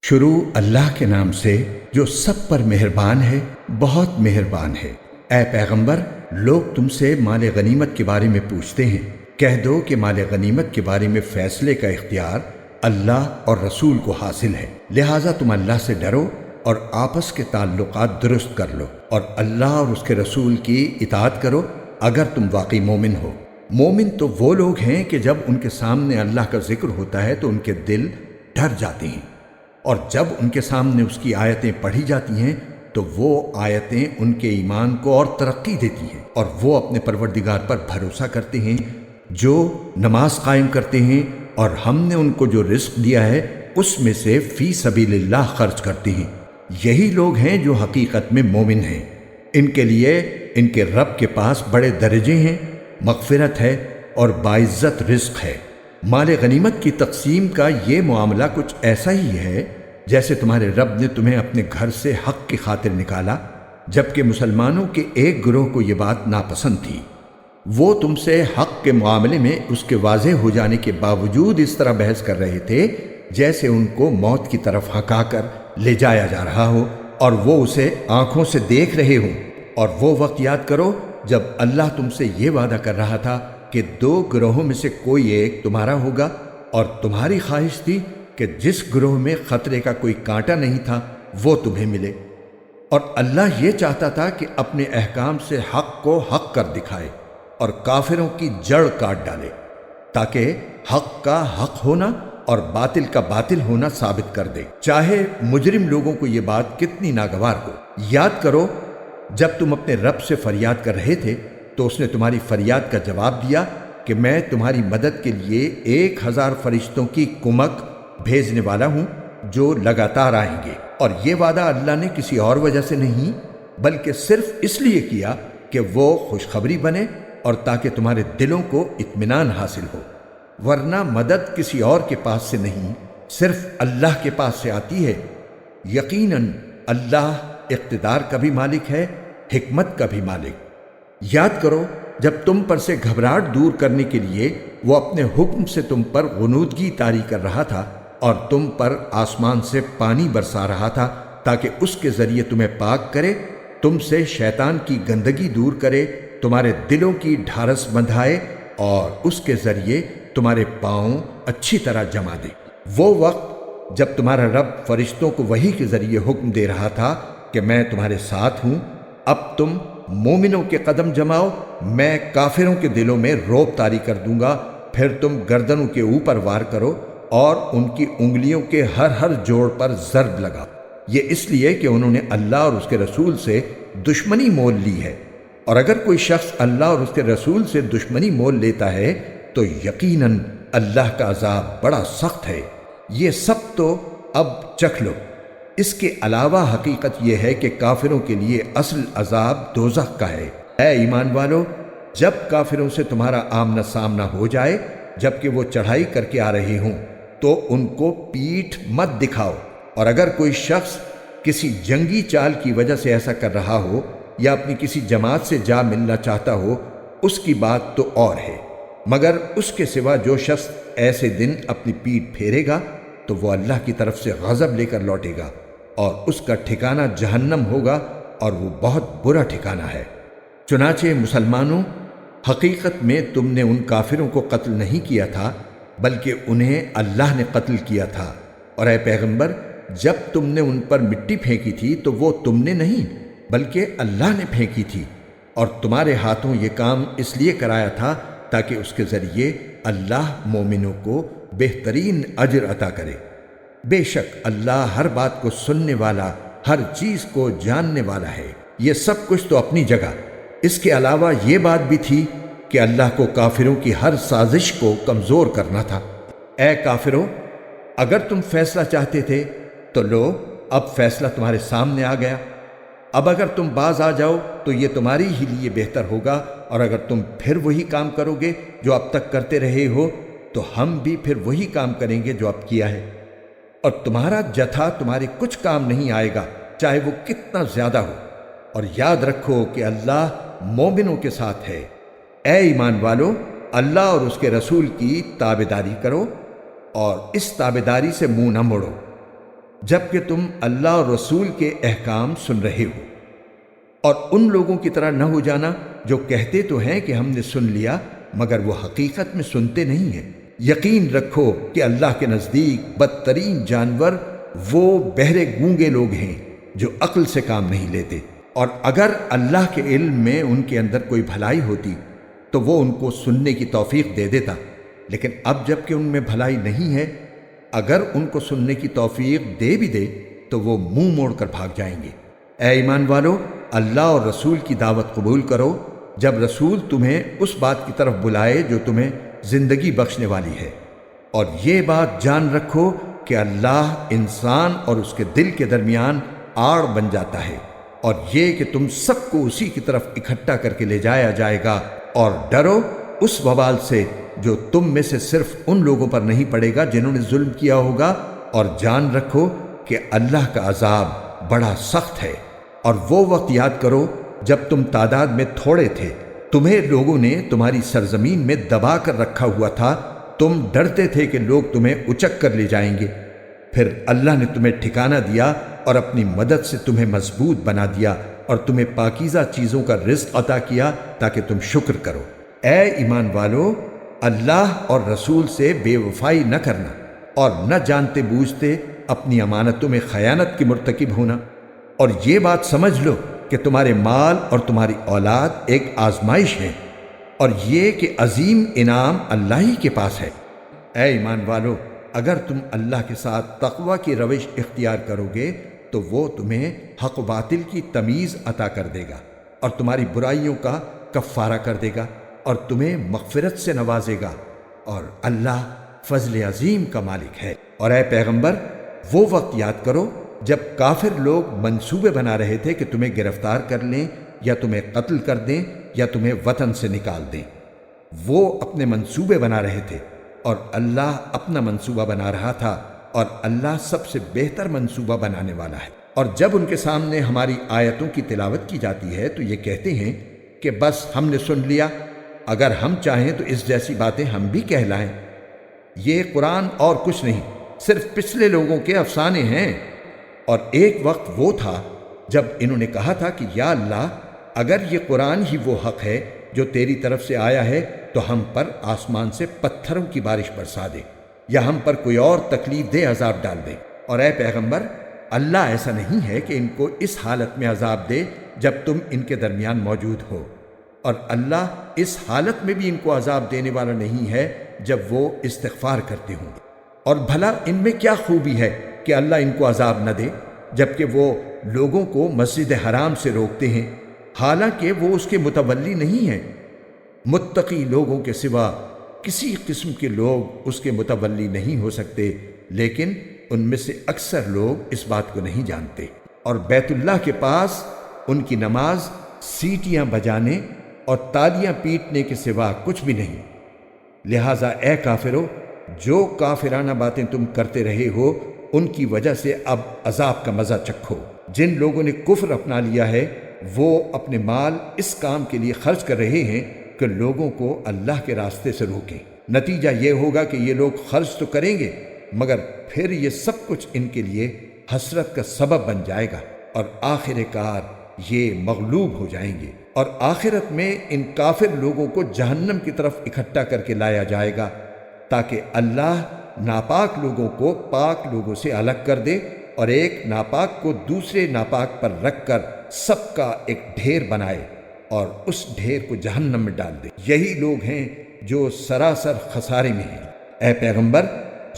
شروع اللہ کے نام سے جو سب پر مہربان ہے، بہت مہربان ہے۔ اے پیغمبر، لوگ تم سے مال غنیمت کے بارے میں پوچھتے ہیں، کہہ دو کہ مال غنیمت کے بارے میں فیصلے کا اختیار اللہ اور رسول کو حاصل ہے، لہٰذا تم اللہ سے ڈرو اور آپس کے تعلقات درست کر لو اور اللہ اور اس کے رسول کی اطاعت کرو اگر تم واقعی مومن ہو۔ مومن تو وہ لوگ ہیں کہ جب ان کے سامنے اللہ کا ذکر ہوتا ہے تو ان کے دل ڈر جاتے ہیں، اور جب ان کے سامنے اس کی آیتیں پڑھی جاتی ہیں تو وہ آیتیں ان کے ایمان کو اور ترقی دیتی ہیں، اور وہ اپنے پروردگار پر بھروسہ کرتے ہیں، جو نماز قائم کرتے ہیں اور ہم نے ان کو جو رزق دیا ہے اس میں سے فی سبیل اللہ خرچ کرتے ہیں۔ یہی لوگ ہیں جو حقیقت میں مومن ہیں۔ ان کے لیے ان کے رب کے پاس بڑے درجے ہیں، مغفرت ہے اور باعزت رزق ہے۔ مال غنیمت کی تقسیم کا یہ معاملہ کچھ ایسا ہی ہے جیسے تمہارے رب نے تمہیں اپنے گھر سے حق کی خاطر نکالا، جبکہ مسلمانوں کے ایک گروہ کو یہ بات ناپسند تھی۔ وہ تم سے حق کے معاملے میں اس کے واضح ہو جانے کے باوجود اس طرح بحث کر رہے تھے جیسے ان کو موت کی طرف ہکا کر لے جایا جا رہا ہو اور وہ اسے آنکھوں سے دیکھ رہے ہوں۔ اور وہ وقت یاد کرو جب اللہ تم سے یہ وعدہ کر رہا تھا کہ دو گروہوں میں سے کوئی ایک تمہارا ہوگا، اور تمہاری خواہش تھی کہ جس گروہ میں خطرے کا کوئی کانٹا نہیں تھا وہ تمہیں ملے، اور اللہ یہ چاہتا تھا کہ اپنے احکام سے حق کو حق کر دکھائے اور کافروں کی جڑ کاٹ ڈالے، تاکہ حق کا حق ہونا اور باطل کا باطل ہونا ثابت کر دے، چاہے مجرم لوگوں کو یہ بات کتنی ناگوار ہو۔ یاد کرو جب تم اپنے رب سے فریاد کر رہے تھے تو اس نے تمہاری فریاد کا جواب دیا کہ میں تمہاری مدد کے لیے 1000 فرشتوں کی کمک بھیجنے والا ہوں جو لگاتار آئیں گے، اور یہ وعدہ اللہ نے کسی اور وجہ سے نہیں بلکہ صرف اس لیے کیا کہ وہ خوشخبری بنے اور تاکہ تمہارے دلوں کو اطمینان حاصل ہو، ورنہ مدد کسی اور کے پاس سے نہیں صرف اللہ کے پاس سے آتی ہے۔ یقیناً اللہ اقتدار کا بھی مالک ہے، حکمت کا بھی مالک۔ یاد کرو جب تم پر سے گھبراہٹ دور کرنے کے لیے وہ اپنے حکم سے تم پر غنودگی طاری کر رہا تھا اور تم پر آسمان سے پانی برسا رہا تھا تاکہ اس کے ذریعے تمہیں پاک کرے، تم سے شیطان کی گندگی دور کرے، تمہارے دلوں کی ڈھارس بندھائے اور اس کے ذریعے تمہارے پاؤں اچھی طرح جما دے۔ وہ وقت جب تمہارا رب فرشتوں کو وحی کے ذریعے حکم دے رہا تھا کہ میں تمہارے ساتھ ہوں، اب تم مومنوں کے قدم جماؤ، میں کافروں کے دلوں میں روب طاری کر دوں گا، پھر تم گردنوں کے اوپر وار کرو اور ان کی انگلیوں کے ہر جوڑ پر ضرب لگا، یہ اس لیے کہ انہوں نے اللہ اور اس کے رسول سے دشمنی مول لی ہے، اور اگر کوئی شخص اللہ اور اس کے رسول سے دشمنی مول لیتا ہے تو یقیناً اللہ کا عذاب بڑا سخت ہے۔ یہ سب تو اب چکھ لو۔ اس کے علاوہ حقیقت یہ ہے کہ کافروں کے لیے اصل عذاب دوزخ کا ہے۔ اے ایمان والو، جب کافروں سے تمہارا آمنا سامنا ہو جائے جبکہ وہ چڑھائی کر کے آ رہے ہوں تو ان کو پیٹھ مت دکھاؤ، اور اگر کوئی شخص کسی جنگی چال کی وجہ سے ایسا کر رہا ہو یا اپنی کسی جماعت سے جا ملنا چاہتا ہو اس کی بات تو اور ہے، مگر اس کے سوا جو شخص ایسے دن اپنی پیٹھ پھیرے گا تو وہ اللہ کی طرف سے غضب لے کر لوٹے گا، اور اس کا ٹھکانہ جہنم ہوگا، اور وہ بہت برا ٹھکانہ ہے۔ چنانچہ مسلمانوں، حقیقت میں تم نے ان کافروں کو قتل نہیں کیا تھا بلکہ انہیں اللہ نے قتل کیا تھا، اور اے پیغمبر جب تم نے ان پر مٹی پھینکی تھی تو وہ تم نے نہیں بلکہ اللہ نے پھینکی تھی، اور تمہارے ہاتھوں یہ کام اس لیے کرایا تھا تاکہ اس کے ذریعے اللہ مومنوں کو بہترین اجر عطا کرے۔ بے شک اللہ ہر بات کو سننے والا، ہر چیز کو جاننے والا ہے۔ یہ سب کچھ تو اپنی جگہ، اس کے علاوہ یہ بات بھی تھی کہ اللہ کو کافروں کی ہر سازش کو کمزور کرنا تھا۔ اے کافروں، اگر تم فیصلہ چاہتے تھے تو لو، اب فیصلہ تمہارے سامنے آ گیا، اب اگر تم باز آ جاؤ تو یہ تمہاری ہی لیے بہتر ہوگا، اور اگر تم پھر وہی کام کرو گے جو اب تک کرتے رہے ہو تو ہم بھی پھر وہی کام کریں گے جو اب کیا ہے، اور تمہارا جتھا تمہارے کچھ کام نہیں آئے گا چاہے وہ کتنا زیادہ ہو، اور یاد رکھو کہ اللہ مومنوں کے ساتھ ہے۔ اے ایمان والو، اللہ اور اس کے رسول کی تابعداری کرو اور اس تابعداری سے منہ نہ موڑو۔ جبکہ تم اللہ اور رسول کے احکام سن رہے ہو، اور ان لوگوں کی طرح نہ ہو جانا جو کہتے تو ہیں کہ ہم نے سن لیا مگر وہ حقیقت میں سنتے نہیں ہیں۔ یقین رکھو کہ اللہ کے نزدیک بدترین جانور وہ بہرے گونگے لوگ ہیں جو عقل سے کام نہیں لیتے، اور اگر اللہ کے علم میں ان کے اندر کوئی بھلائی ہوتی تو وہ ان کو سننے کی توفیق دے دیتا، لیکن اب جب کہ ان میں بھلائی نہیں ہے، اگر ان کو سننے کی توفیق دے بھی دے تو وہ منہ موڑ کر بھاگ جائیں گے۔ اے ایمان والو، اللہ اور رسول کی دعوت قبول کرو جب رسول تمہیں اس بات کی طرف بلائے جو تمہیں زندگی بخشنے والی ہے، اور یہ بات جان رکھو کہ اللہ انسان اور اس کے دل کے درمیان آڑ بن جاتا ہے، اور یہ کہ تم سب کو اسی کی طرف اکٹھا کر کے لے جایا جائے گا، اور ڈرو اس وبال سے جو تم میں سے صرف ان لوگوں پر نہیں پڑے گا جنہوں نے ظلم کیا ہوگا، اور جان رکھو کہ اللہ کا عذاب بڑا سخت ہے۔ اور وہ وقت یاد کرو جب تم تعداد میں تھوڑے تھے، تمہیں لوگوں نے تمہاری سرزمین میں دبا کر رکھا ہوا تھا، تم ڈرتے تھے کہ لوگ تمہیں اچک کر لے جائیں گے، پھر اللہ نے تمہیں ٹھکانہ دیا اور اپنی مدد سے تمہیں مضبوط بنا دیا اور تمہیں پاکیزہ چیزوں کا رزق عطا کیا تاکہ تم شکر کرو۔ اے ایمان والو، اللہ اور رسول سے بے وفائی نہ کرنا اور نہ جانتے بوجھتے اپنی امانتوں میں خیانت کی مرتکب ہونا، اور یہ بات سمجھ لو کہ تمہارے مال اور تمہاری اولاد ایک آزمائش ہے، اور یہ کہ عظیم انعام اللہ ہی کے پاس ہے۔ اے ایمان والو، اگر تم اللہ کے ساتھ تقوی کی روش اختیار کرو گے تو وہ تمہیں حق و باطل کی تمیز عطا کر دے گا اور تمہاری برائیوں کا کفارہ کر دے گا اور تمہیں مغفرت سے نوازے گا، اور اللہ فضل عظیم کا مالک ہے۔ اور اے پیغمبر، وہ وقت یاد کرو جب کافر لوگ منصوبے بنا رہے تھے کہ تمہیں گرفتار کر لیں یا تمہیں قتل کر دیں یا تمہیں وطن سے نکال دیں۔ وہ اپنے منصوبے بنا رہے تھے اور اللہ اپنا منصوبہ بنا رہا تھا، اور اللہ سب سے بہتر منصوبہ بنانے والا ہے۔ اور جب ان کے سامنے ہماری آیتوں کی تلاوت کی جاتی ہے تو یہ کہتے ہیں کہ بس ہم نے سن لیا، اگر ہم چاہیں تو اس جیسی باتیں ہم بھی کہلائیں۔ یہ قرآن اور کچھ نہیں، صرف پچھلے لوگوں کے افسانے ہیں۔ اور ایک وقت وہ تھا جب انہوں نے کہا تھا کہ یا اللہ، اگر یہ قرآن ہی وہ حق ہے جو تیری طرف سے آیا ہے تو ہم پر آسمان سے پتھروں کی بارش برسا دے، یا ہم پر کوئی اور تکلیف دے عذاب ڈال دے۔ اور اے پیغمبر، اللہ ایسا نہیں ہے کہ ان کو اس حالت میں عذاب دے جب تم ان کے درمیان موجود ہو، اور اللہ اس حالت میں بھی ان کو عذاب دینے والا نہیں ہے جب وہ استغفار کرتے ہوں۔ اور بھلا ان میں کیا خوبی ہے کہ اللہ ان کو عذاب نہ دے جبکہ وہ لوگوں کو مسجد حرام سے روکتے ہیں، حالانکہ وہ اس کے متولی نہیں ہیں۔ متقی لوگوں کے سوا کسی قسم کے لوگ اس کے متولی نہیں ہو سکتے، لیکن ان میں سے اکثر لوگ اس بات کو نہیں جانتے۔ اور بیت اللہ کے پاس ان کی نماز سیٹیاں بجانے اور تالیاں پیٹنے کے سوا کچھ بھی نہیں۔ لہٰذا اے کافرو، جو کافرانہ باتیں تم کرتے رہے ہو ان کی وجہ سے اب عذاب کا مزہ چکھو۔ جن لوگوں نے کفر اپنا لیا ہے وہ اپنے مال اس کام کے لیے خرچ کر رہے ہیں کہ لوگوں کو اللہ کے راستے سے روکیں۔ نتیجہ یہ ہوگا کہ یہ لوگ خرچ تو کریں گے مگر پھر یہ سب کچھ ان کے لیے حسرت کا سبب بن جائے گا، اور آخر کار یہ مغلوب ہو جائیں گے، اور آخرت میں ان کافر لوگوں کو جہنم کی طرف اکٹھا کر کے لایا جائے گا تاکہ اللہ ناپاک لوگوں کو پاک لوگوں سے الگ کر دے اور ایک ناپاک کو دوسرے ناپاک پر رکھ کر سب کا ایک ڈھیر بنائے اور اس ڈھیر کو جہنم میں ڈال دے۔ یہی لوگ ہیں جو سراسر خسارے میں ہیں۔ اے پیغمبر،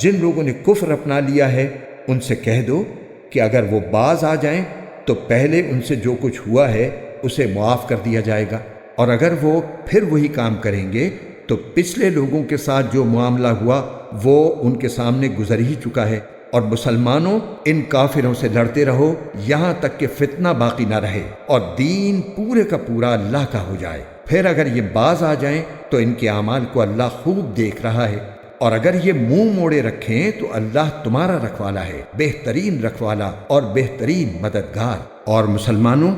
جن لوگوں نے کفر اپنا لیا ہے ان سے کہہ دو کہ اگر وہ باز آ جائیں تو پہلے ان سے جو کچھ ہوا ہے اسے معاف کر دیا جائے گا، اور اگر وہ پھر وہی کام کریں گے تو پچھلے لوگوں کے ساتھ جو معاملہ ہوا وہ ان کے سامنے گزر ہی چکا ہے۔ اور مسلمانوں، ان کافروں سے لڑتے رہو یہاں تک کہ فتنہ باقی نہ رہے اور دین پورے کا پورا اللہ کا ہو جائے۔ پھر اگر یہ باز آ جائیں تو ان کے اعمال کو اللہ خوب دیکھ رہا ہے، اور اگر یہ منہ موڑے رکھیں تو اللہ تمہارا رکھوالا ہے، بہترین رکھوالا اور بہترین مددگار۔ اور مسلمانوں،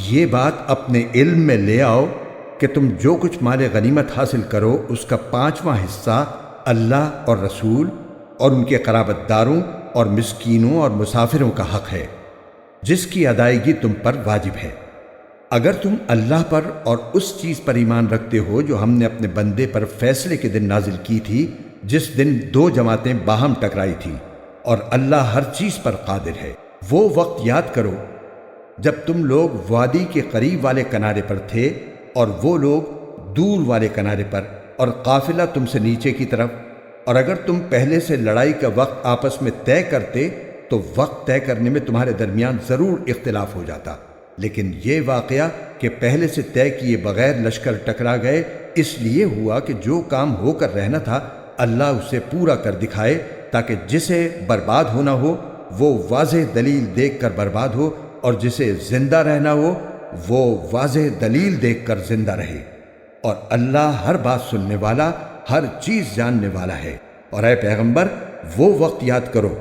یہ بات اپنے علم میں لے آؤ کہ تم جو کچھ مال غنیمت حاصل کرو اس کا 5واں حصہ اللہ اور رسول اور ان کے قرابت داروں اور مسکینوں اور مسافروں کا حق ہے جس کی ادائیگی تم پر واجب ہے۔ اگر تم اللہ پر اور اس چیز پر ایمان رکھتے ہو جو ہم نے اپنے بندے پر فیصلے کے دن نازل کی تھی، جس دن دو جماعتیں باہم ٹکرائی تھیں، اور اللہ ہر چیز پر قادر ہے۔ وہ وقت یاد کرو جب تم لوگ وادی کے قریب والے کنارے پر تھے اور وہ لوگ دور والے کنارے پر، اور قافلہ تم سے نیچے کی طرف، اور اگر تم پہلے سے لڑائی کا وقت آپس میں طے کرتے تو وقت طے کرنے میں تمہارے درمیان ضرور اختلاف ہو جاتا، لیکن یہ واقعہ کہ پہلے سے طے کیے بغیر لشکر ٹکرا گئے اس لیے ہوا کہ جو کام ہو کر رہنا تھا اللہ اسے پورا کر دکھائے، تاکہ جسے برباد ہونا ہو وہ واضح دلیل دیکھ کر برباد ہو، اور جسے زندہ رہنا ہو وہ واضح دلیل دیکھ کر زندہ رہے۔ اور اللہ ہر بات سننے والا، ہر چیز جاننے والا ہے۔ اور اے پیغمبر، وہ وقت یاد کرو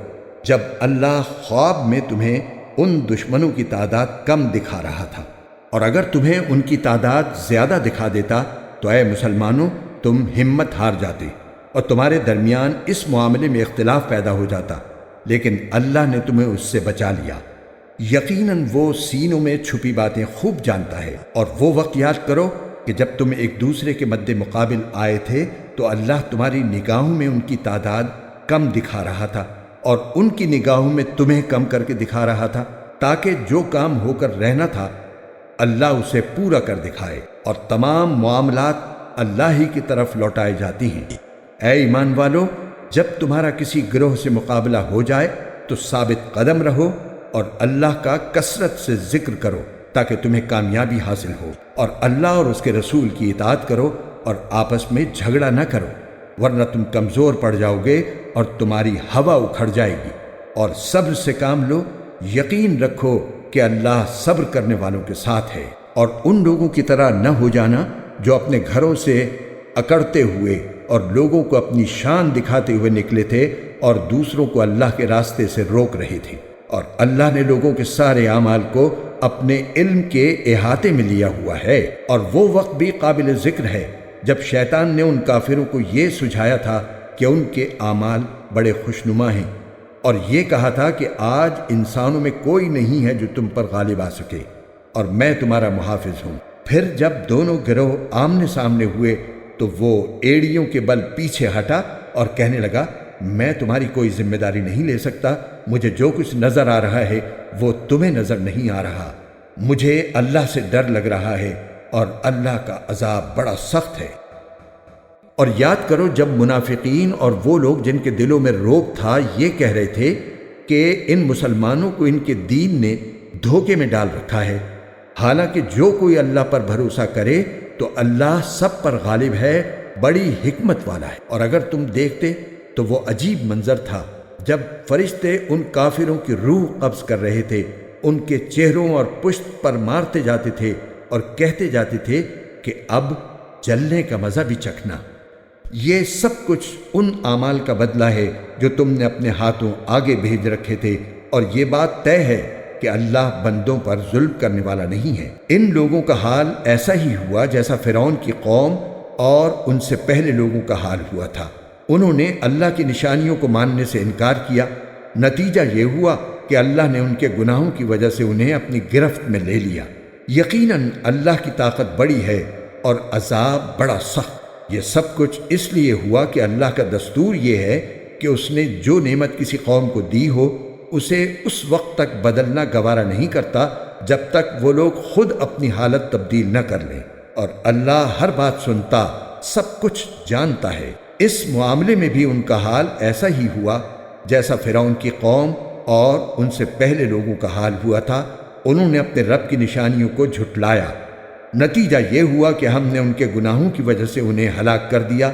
جب اللہ خواب میں تمہیں ان دشمنوں کی تعداد کم دکھا رہا تھا، اور اگر تمہیں ان کی تعداد زیادہ دکھا دیتا تو اے مسلمانوں تم ہمت ہار جاتے اور تمہارے درمیان اس معاملے میں اختلاف پیدا ہو جاتا، لیکن اللہ نے تمہیں اس سے بچا لیا۔ یقیناً وہ سینوں میں چھپی باتیں خوب جانتا ہے۔ اور وہ وقت یاد کرو کہ جب تم ایک دوسرے کے مد مقابل آئے تھے تو اللہ تمہاری نگاہوں میں ان کی تعداد کم دکھا رہا تھا اور ان کی نگاہوں میں تمہیں کم کر کے دکھا رہا تھا، تاکہ جو کام ہو کر رہنا تھا اللہ اسے پورا کر دکھائے، اور تمام معاملات اللہ ہی کی طرف لوٹائے جاتی ہیں۔ اے ایمان والو، جب تمہارا کسی گروہ سے مقابلہ ہو جائے تو ثابت قدم رہو اور اللہ کا کثرت سے ذکر کرو تاکہ تمہیں کامیابی حاصل ہو، اور اللہ اور اس کے رسول کی اطاعت کرو اور آپس میں جھگڑا نہ کرو، ورنہ تم کمزور پڑ جاؤ گے اور تمہاری ہوا اکھڑ جائے گی۔ اور صبر سے کام لو، یقین رکھو کہ اللہ صبر کرنے والوں کے ساتھ ہے۔ اور ان لوگوں کی طرح نہ ہو جانا جو اپنے گھروں سے اکڑتے ہوئے اور لوگوں کو اپنی شان دکھاتے ہوئے نکلے تھے اور دوسروں کو اللہ کے راستے سے روک رہے تھے، اور اللہ نے لوگوں کے سارے اعمال کو اپنے علم کے احاطے میں لیا ہوا ہے۔ اور وہ وقت بھی قابل ذکر ہے جب شیطان نے ان کافروں کو یہ سجھایا تھا کہ ان کے اعمال بڑے خوشنما ہیں، اور یہ کہا تھا کہ آج انسانوں میں کوئی نہیں ہے جو تم پر غالب آ سکے، اور میں تمہارا محافظ ہوں۔ پھر جب دونوں گروہ آمنے سامنے ہوئے تو وہ ایڑیوں کے بل پیچھے ہٹا اور کہنے لگا، میں تمہاری کوئی ذمہ داری نہیں لے سکتا، مجھے جو کچھ نظر آ رہا ہے وہ تمہیں نظر نہیں آ رہا، مجھے اللہ سے ڈر لگ رہا ہے اور اللہ کا عذاب بڑا سخت ہے۔ اور یاد کرو جب منافقین اور وہ لوگ جن کے دلوں میں روب تھا یہ کہہ رہے تھے کہ ان مسلمانوں کو ان کے دین نے دھوکے میں ڈال رکھا ہے، حالانکہ جو کوئی اللہ پر بھروسہ کرے تو اللہ سب پر غالب ہے، بڑی حکمت والا ہے۔ اور اگر تم دیکھتے تو وہ عجیب منظر تھا جب فرشتے ان کافروں کی روح قبض کر رہے تھے، ان کے چہروں اور پشت پر مارتے جاتے تھے اور کہتے جاتے تھے کہ اب جلنے کا مزہ بھی چکھنا۔ یہ سب کچھ ان اعمال کا بدلہ ہے جو تم نے اپنے ہاتھوں آگے بھیج رکھے تھے، اور یہ بات طے ہے کہ اللہ بندوں پر ظلم کرنے والا نہیں ہے۔ ان لوگوں کا حال ایسا ہی ہوا جیسا فرعون کی قوم اور ان سے پہلے لوگوں کا حال ہوا تھا۔ انہوں نے اللہ کی نشانیوں کو ماننے سے انکار کیا، نتیجہ یہ ہوا کہ اللہ نے ان کے گناہوں کی وجہ سے انہیں اپنی گرفت میں لے لیا۔ یقیناً اللہ کی طاقت بڑی ہے اور عذاب بڑا سخت۔ یہ سب کچھ اس لیے ہوا کہ اللہ کا دستور یہ ہے کہ اس نے جو نعمت کسی قوم کو دی ہو اسے اس وقت تک بدلنا گوارا نہیں کرتا جب تک وہ لوگ خود اپنی حالت تبدیل نہ کر لیں، اور اللہ ہر بات سنتا، سب کچھ جانتا ہے۔ اس معاملے میں بھی ان کا حال ایسا ہی ہوا جیسا فرعون کی قوم اور ان سے پہلے لوگوں کا حال ہوا تھا۔ انہوں نے اپنے رب کی نشانیوں کو جھٹلایا، نتیجہ یہ ہوا کہ ہم نے ان کے گناہوں کی وجہ سے انہیں ہلاک کر دیا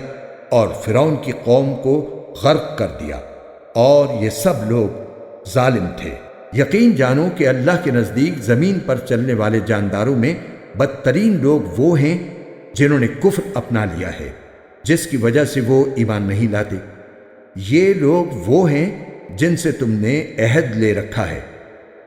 اور فرعون کی قوم کو غرق کر دیا، اور یہ سب لوگ ظالم تھے۔ یقین جانو کہ اللہ کے نزدیک زمین پر چلنے والے جانداروں میں بدترین لوگ وہ ہیں جنہوں نے کفر اپنا لیا ہے، جس کی وجہ سے وہ ایمان نہیں لاتے۔ یہ لوگ وہ ہیں جن سے تم نے عہد لے رکھا ہے،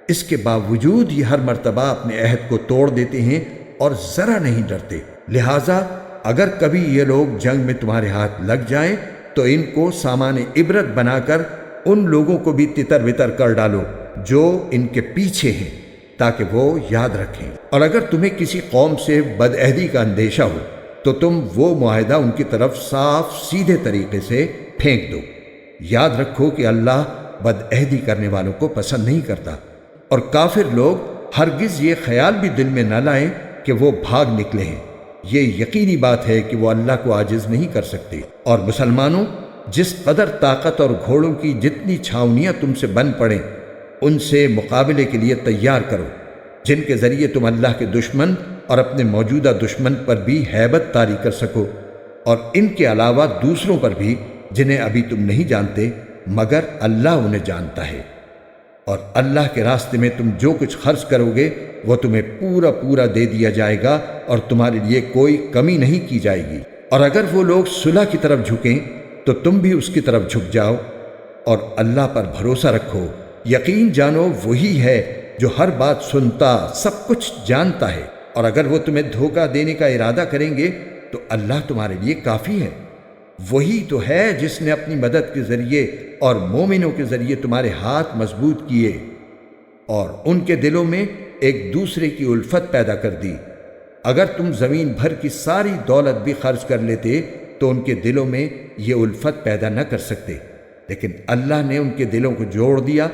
اس کے باوجود یہ ہر مرتبہ اپنے عہد کو توڑ دیتے ہیں اور ذرا نہیں ڈرتے۔ لہٰذا اگر کبھی یہ لوگ جنگ میں تمہارے ہاتھ لگ جائیں تو ان کو سامان عبرت بنا کر ان لوگوں کو بھی تتر بتر کر ڈالو جو ان کے پیچھے ہیں، تاکہ وہ یاد رکھیں۔ اور اگر تمہیں کسی قوم سے بدعہدی کا اندیشہ ہو تو تم وہ معاہدہ ان کی طرف صاف سیدھے طریقے سے پھینک دو۔ یاد رکھو کہ اللہ بدعہدی کرنے والوں کو پسند نہیں کرتا، اور کافر لوگ ہرگز یہ خیال بھی دل میں نہ لائیں کہ وہ بھاگ نکلے ہیں۔ یہ یقینی بات ہے کہ وہ اللہ کو عاجز نہیں کر سکتے۔ اور مسلمانوں، جس قدر طاقت اور گھوڑوں کی جتنی چھاونیاں تم سے بن پڑیں، ان سے مقابلے کے لیے تیار کرو، جن کے ذریعے تم اللہ کے دشمن اور اپنے موجودہ دشمن پر بھی ہیبت طاری کر سکو، اور ان کے علاوہ دوسروں پر بھی جنہیں ابھی تم نہیں جانتے مگر اللہ انہیں جانتا ہے۔ اور اللہ کے راستے میں تم جو کچھ خرچ کرو گے وہ تمہیں پورا پورا دے دیا جائے گا، اور تمہارے لیے کوئی کمی نہیں کی جائے گی۔ اور اگر وہ لوگ صلح کی طرف جھکیں تو تم بھی اس کی طرف جھک جاؤ، اور اللہ پر بھروسہ رکھو۔ یقین جانو وہی ہے جو ہر بات سنتا، سب کچھ جانتا ہے۔ اور اگر وہ تمہیں دھوکہ دینے کا ارادہ کریں گے تو اللہ تمہارے لیے کافی ہے۔ وہی تو ہے جس نے اپنی مدد کے ذریعے اور مومنوں کے ذریعے تمہارے ہاتھ مضبوط کیے، اور ان کے دلوں میں ایک دوسرے کی الفت پیدا کر دی۔ اگر تم زمین بھر کی ساری دولت بھی خرچ کر لیتے تو ان کے دلوں میں یہ الفت پیدا نہ کر سکتے، لیکن اللہ نے ان کے دلوں کو جوڑ دیا۔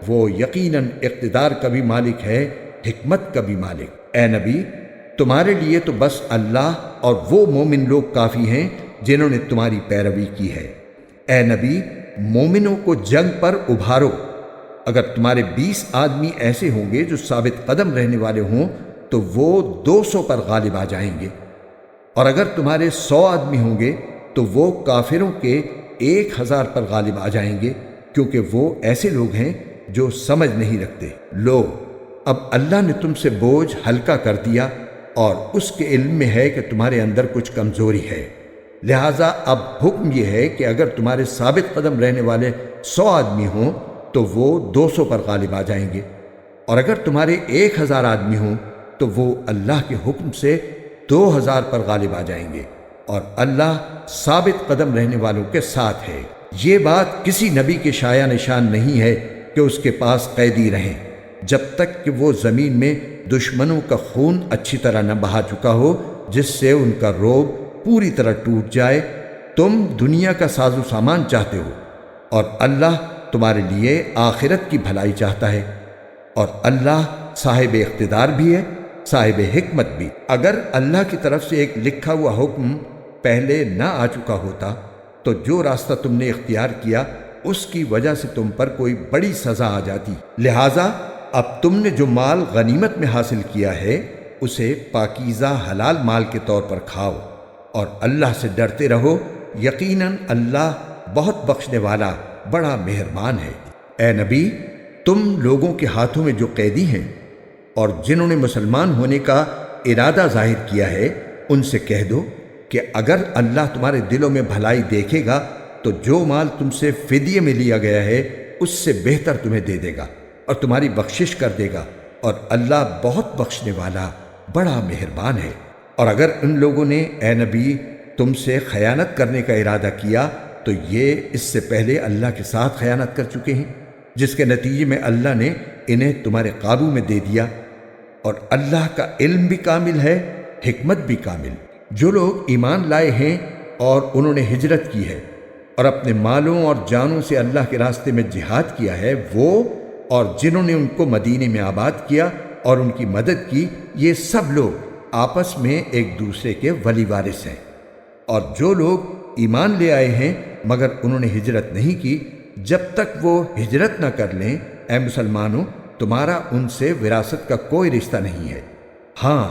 وہ یقیناً اقتدار کا بھی مالک ہے، حکمت کا بھی مالک۔ اے نبی، تمہارے لیے تو بس اللہ اور وہ مومن لوگ کافی ہیں جنہوں نے تمہاری پیروی کی ہے۔ اے نبی، مومنوں کو جنگ پر ابھارو۔ اگر تمہارے 20 آدمی ایسے ہوں گے جو ثابت قدم رہنے والے ہوں تو وہ 200 پر غالب آ جائیں گے، اور اگر تمہارے 100 آدمی ہوں گے تو وہ کافروں کے 1000 پر غالب آ جائیں گے، کیونکہ وہ ایسے لوگ ہیں جو سمجھ نہیں رکھتے۔ لو، اب اللہ نے تم سے بوجھ ہلکا کر دیا، اور اس کے علم میں ہے کہ تمہارے اندر کچھ کمزوری ہے، لہٰذا اب حکم یہ ہے کہ اگر تمہارے ثابت قدم رہنے والے 100 آدمی ہوں تو وہ 200 پر غالب آ جائیں گے، اور اگر تمہارے 1000 آدمی ہوں تو وہ اللہ کے حکم سے 2000 پر غالب آ جائیں گے، اور اللہ ثابت قدم رہنے والوں کے ساتھ ہے۔ یہ بات کسی نبی کے شایع نشان نہیں ہے کہ اس کے پاس قیدی رہیں جب تک کہ وہ زمین میں دشمنوں کا خون اچھی طرح نہ بہا چکا ہو، جس سے ان کا روب پوری طرح ٹوٹ جائے۔ تم دنیا کا ساز و سامان چاہتے ہو، اور اللہ تمہارے لیے آخرت کی بھلائی چاہتا ہے، اور اللہ صاحب اقتدار بھی ہے، صاحب حکمت بھی۔ اگر اللہ کی طرف سے ایک لکھا ہوا حکم پہلے نہ آ چکا ہوتا تو جو راستہ تم نے اختیار کیا اس کی وجہ سے تم پر کوئی بڑی سزا آ جاتی۔ لہٰذا اب تم نے جو مال غنیمت میں حاصل کیا ہے اسے پاکیزہ حلال مال کے طور پر کھاؤ، اور اللہ سے ڈرتے رہو، یقیناً اللہ بہت بخشنے والا بڑا مہربان ہے۔ اے نبی، تم لوگوں کے ہاتھوں میں جو قیدی ہیں اور جنہوں نے مسلمان ہونے کا ارادہ ظاہر کیا ہے ان سے کہہ دو کہ اگر اللہ تمہارے دلوں میں بھلائی دیکھے گا تو جو مال تم سے فدیے میں لیا گیا ہے اس سے بہتر تمہیں دے دے گا اور تمہاری بخشش کر دے گا، اور اللہ بہت بخشنے والا بڑا مہربان ہے۔ اور اگر ان لوگوں نے اے نبی تم سے خیانت کرنے کا ارادہ کیا تو یہ اس سے پہلے اللہ کے ساتھ خیانت کر چکے ہیں، جس کے نتیجے میں اللہ نے انہیں تمہارے قابو میں دے دیا، اور اللہ کا علم بھی کامل ہے، حکمت بھی کامل۔ جو لوگ ایمان لائے ہیں اور انہوں نے ہجرت کی ہے اور اپنے مالوں اور جانوں سے اللہ کے راستے میں جہاد کیا ہے، وہ اور جنہوں نے ان کو مدینے میں آباد کیا اور ان کی مدد کی، یہ سب لوگ آپس میں ایک دوسرے کے ولی وارث ہیں۔ اور جو لوگ ایمان لے آئے ہیں مگر انہوں نے ہجرت نہیں کی، جب تک وہ ہجرت نہ کر لیں، اے مسلمانوں، تمہارا ان سے وراثت کا کوئی رشتہ نہیں ہے۔ ہاں،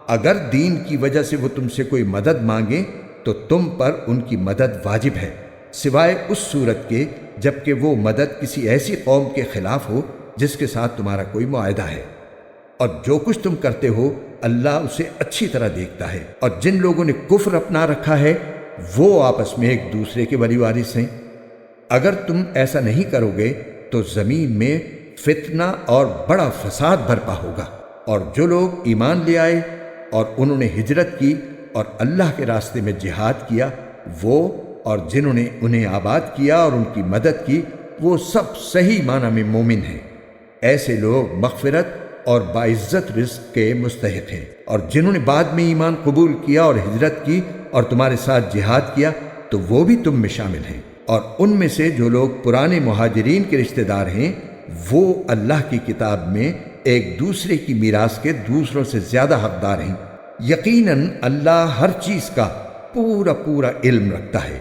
اگر دین کی وجہ سے وہ تم سے کوئی مدد مانگیں تو تم پر ان کی مدد واجب ہے، سوائے اس صورت کے جبکہ وہ مدد کسی ایسی قوم کے خلاف ہو جس کے ساتھ تمہارا کوئی معاہدہ ہے، اور جو کچھ تم کرتے ہو اللہ اسے اچھی طرح دیکھتا ہے۔ اور جن لوگوں نے کفر اپنا رکھا ہے وہ آپس میں ایک دوسرے کے ولی وارث ہیں۔ اگر تم ایسا نہیں کرو گے تو زمین میں فتنہ اور بڑا فساد برپا ہوگا۔ اور جو لوگ ایمان لے آئے اور انہوں نے ہجرت کی اور اللہ کے راستے میں جہاد کیا، وہ اور جنہوں نے انہیں آباد کیا اور ان کی مدد کی، وہ سب صحیح معنی میں مومن ہیں۔ ایسے لوگ مغفرت اور باعزت رزق کے مستحق ہیں، اور جنہوں نے بعد میں ایمان قبول کیا اور ہجرت کی اور تمہارے ساتھ جہاد کیا تو وہ بھی تم میں شامل ہیں، اور ان میں سے جو لوگ پرانے مہاجرین کے رشتہ دار ہیں وہ اللہ کی کتاب میں ایک دوسرے کی میراث کے دوسروں سے زیادہ حقدار ہیں۔ یقیناً اللہ ہر چیز کا پورا علم رکھتا ہے۔